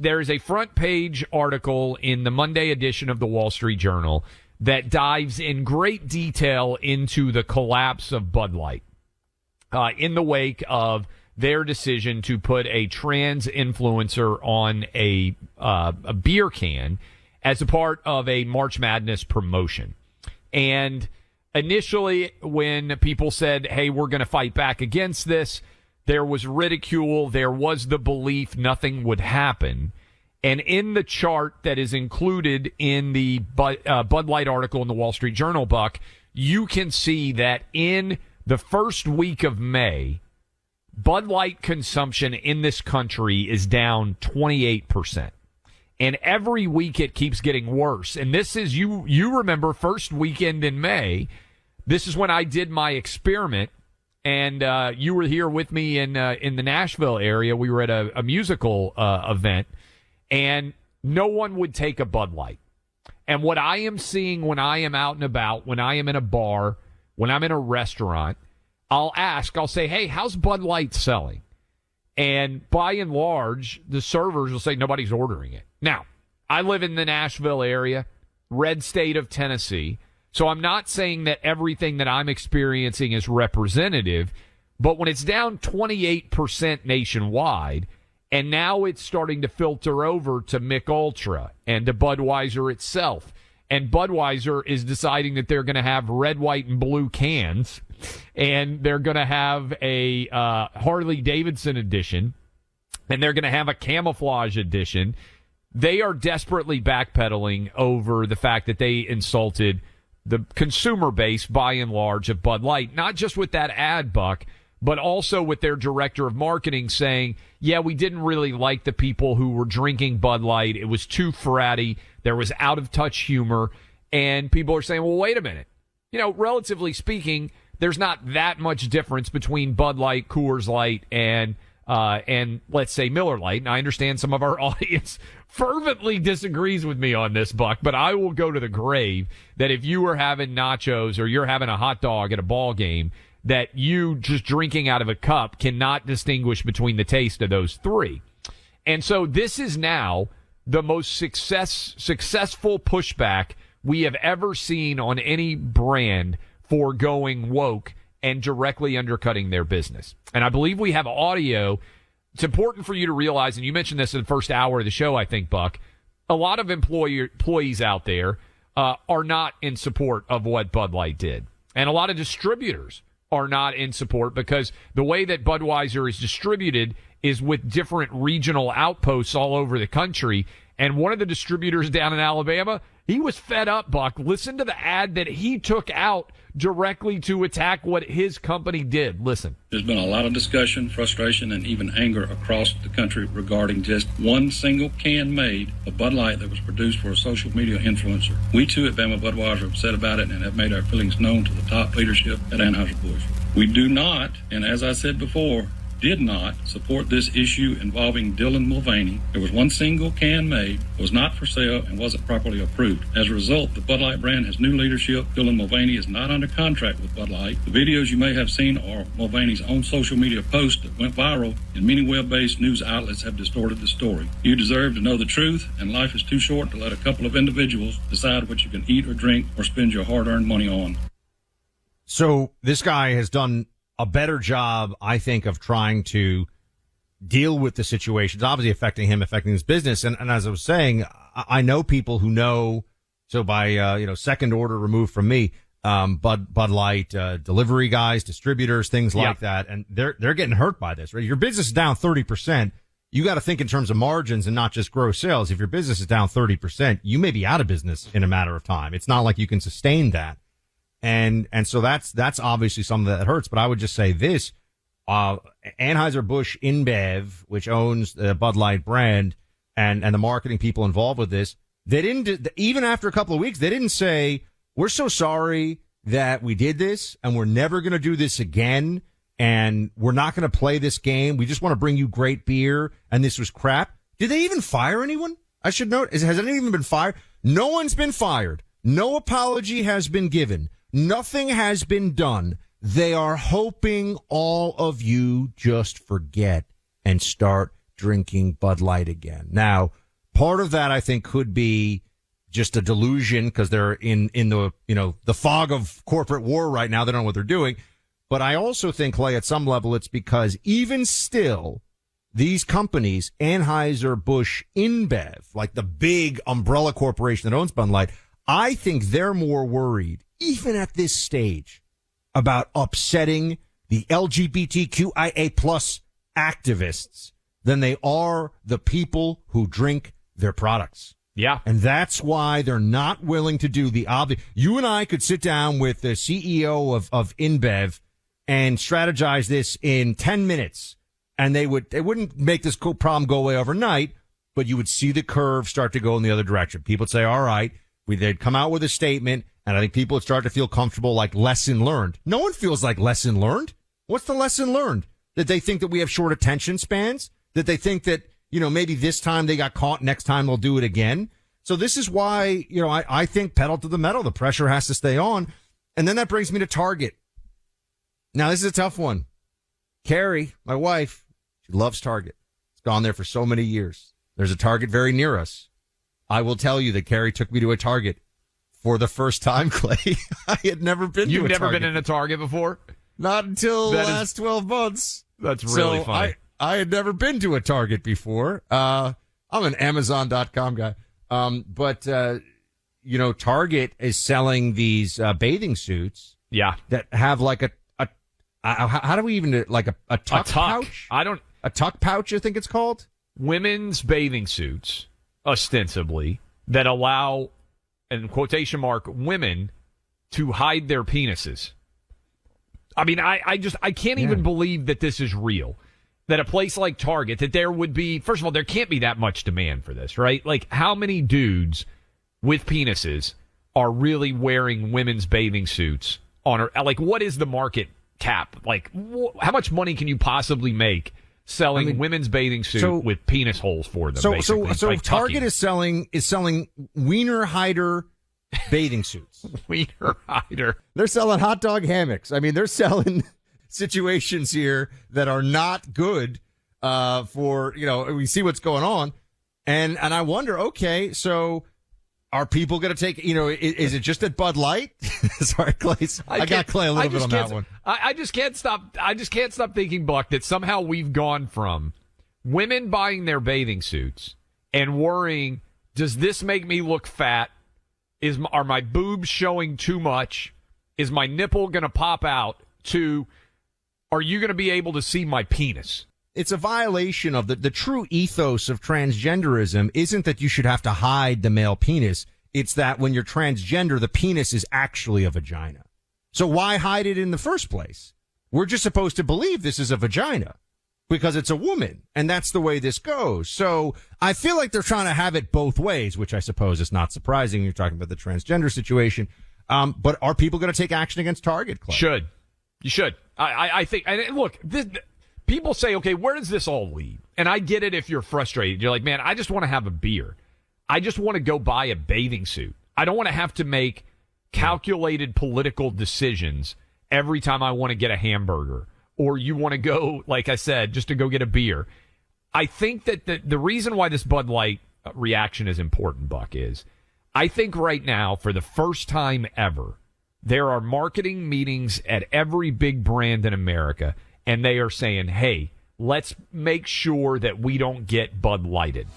There's a front page article in the Monday edition of the Wall Street Journal that dives in great detail into the collapse of Bud Light in the wake of their decision to put a trans influencer on a beer can as a part of a March Madness promotion. And initially, when people said, hey, we're going to fight back against this, there was ridicule. There was the belief nothing would happen. And in the chart that is included in the Bud Light article in the Wall Street Journal, Buck, you can see that in the first week of May, Bud Light consumption in this country is down 28%. And every week it keeps getting worse. And this is, you remember, first weekend in May, this is when I did my experiment. And you were here with me in the Nashville area. We were at a musical event, and no one would take a Bud Light. And what I am seeing when I am out and about, when I am in a bar, when I'm in a restaurant, I'll say, hey, how's Bud Light selling? And by and large, the servers will say nobody's ordering it. Now, I live in the Nashville area, red state of Tennessee. So I'm not saying that everything that I'm experiencing is representative, but when it's down 28% nationwide, and now it's starting to filter over to Mick Ultra and to Budweiser itself, and Budweiser is deciding that they're going to have red, white, and blue cans, and they're going to have a Harley-Davidson edition, and they're going to have a camouflage edition. They are desperately backpedaling over the fact that they insulted the consumer base, by and large, of Bud Light, not just with that ad, Buck, but also with their director of marketing saying, yeah, we didn't really like the people who were drinking Bud Light. It was too fratty. There was out-of-touch humor. And people are saying, well, wait a minute. You know, relatively speaking, there's not that much difference between Bud Light, Coors Light, and let's say Miller Lite. And I understand some of our audience fervently disagrees with me on this, Buck, but I will go to the grave that if you were having nachos or you're having a hot dog at a ball game, that you just drinking out of a cup cannot distinguish between the taste of those three. And so this is now the most successful pushback we have ever seen on any brand for going woke and directly undercutting their business. And I believe we have audio. It's important for you to realize, and you mentioned this in the first hour of the show, I think, Buck, a lot of employees out there are not in support of what Bud Light did. And a lot of distributors are not in support because the way that Budweiser is distributed is with different regional outposts all over the country. And one of the distributors down in Alabama, he was fed up, Buck. Listen to the ad that he took out directly to attack what his company did. Listen. There's been a lot of discussion, frustration, and even anger across the country regarding just one single can made of Bud Light that was produced for a social media influencer. We too at Bama Budweiser are upset about it and have made our feelings known to the top leadership at Anheuser-Busch. We do not, and as I said before, did not support this issue involving Dylan Mulvaney. There was one single can made, was not for sale, and wasn't properly approved. As a result, the Bud Light brand has new leadership. Dylan Mulvaney is not under contract with Bud Light. The videos you may have seen are Mulvaney's own social media posts that went viral, and many web-based news outlets have distorted the story. You deserve to know the truth, and life is too short to let a couple of individuals decide what you can eat or drink or spend your hard-earned money on. So this guy has done a better job, I think, of trying to deal with the situation. It's obviously affecting him, affecting his business. And as I was saying, I know people who know, so by, second order removed from me, Bud Light, delivery guys, distributors, things like that. And they're getting hurt by this, right? Your business is down 30%. You got to think in terms of margins and not just gross sales. If your business is down 30%, you may be out of business in a matter of time. It's not like you can sustain that. And so that's obviously something that hurts. But I would just say this, Anheuser-Busch InBev, which owns the Bud Light brand and the marketing people involved with this, they didn't, even after a couple of weeks, they didn't say, we're so sorry that we did this and we're never going to do this again. And we're not going to play this game. We just want to bring you great beer. And this was crap. Did they even fire anyone? I should note, has anyone been fired? No one's been fired. No apology has been given. Nothing has been done. They are hoping all of you just forget and start drinking Bud Light again. Now, part of that I think could be just a delusion because they're in the, the fog of corporate war right now. They don't know what they're doing. But I also think, Clay, at some level, it's because even still, these companies, Anheuser-Busch InBev, like the big umbrella corporation that owns Bud Light, I think they're more worried, even at this stage, about upsetting the LGBTQIA plus activists than they are the people who drink their products. Yeah. And that's why they're not willing to do the obvious. You and I could sit down with the CEO of InBev and strategize this in 10 minutes. And they wouldn't make this problem go away overnight, but you would see the curve start to go in the other direction. People would say, all right, they'd come out with a statement, and I think people would start to feel comfortable, like lesson learned. No one feels like lesson learned. What's the lesson learned? That they think that we have short attention spans? That they think that, maybe this time they got caught, next time they'll do it again? So this is why, I think pedal to the metal. The pressure has to stay on. And then that brings me to Target. Now, this is a tough one. Carrie, my wife, she loves Target. It's gone there for so many years. There's a Target very near us. I will tell you that Carrie took me to a Target for the first time, Clay. I had never been to a Target. You've never been in a Target before? Not until the last 12 months. That's really funny. I had never been to a Target before. I'm an Amazon.com guy. But Target is selling these bathing suits. Yeah. That have like how do we even do it? Like a tuck pouch? A tuck pouch, I think it's called. Women's bathing suits, ostensibly, that allow, in quotation mark, women to hide their penises. I mean, I can't even believe that this is real. That a place like Target, that there would be, first of all, there can't be that much demand for this, right? Like, how many dudes with penises are really wearing women's bathing suits like, what is the market cap? Like, how much money can you possibly make selling women's bathing suit with penis holes for them? So Target is selling wiener hider bathing suits. Wiener hider. They're selling hot dog hammocks. I mean, they're selling situations here that are not good for, we see what's going on. And I wonder, okay, so are people going to take, is it just at Bud Light? Sorry, Clay. I got Clay a little bit on that one. I just can't stop thinking, Buck, that somehow we've gone from women buying their bathing suits and worrying, does this make me look fat? Are my boobs showing too much? Is my nipple going to pop out? To, are you going to be able to see my penis? It's a violation of the true ethos of transgenderism isn't that you should have to hide the male penis. It's that when you're transgender, the penis is actually a vagina. So why hide it in the first place? We're just supposed to believe this is a vagina because it's a woman, and that's the way this goes. So I feel like they're trying to have it both ways, which I suppose is not surprising. You're talking about the transgender situation. But are people going to take action against Target, Clay? You should. I think, and look, people say, okay, where does this all lead? And I get it if you're frustrated. You're like, man, I just want to have a beer. I just want to go buy a bathing suit. I don't want to have to make calculated political decisions every time I want to get a hamburger. Or you want to go, like I said, just to go get a beer. I think that the reason why this Bud Light reaction is important, Buck, is I think right now, for the first time ever, there are marketing meetings at every big brand in America, and they are saying, hey, let's make sure that we don't get Bud Lighted.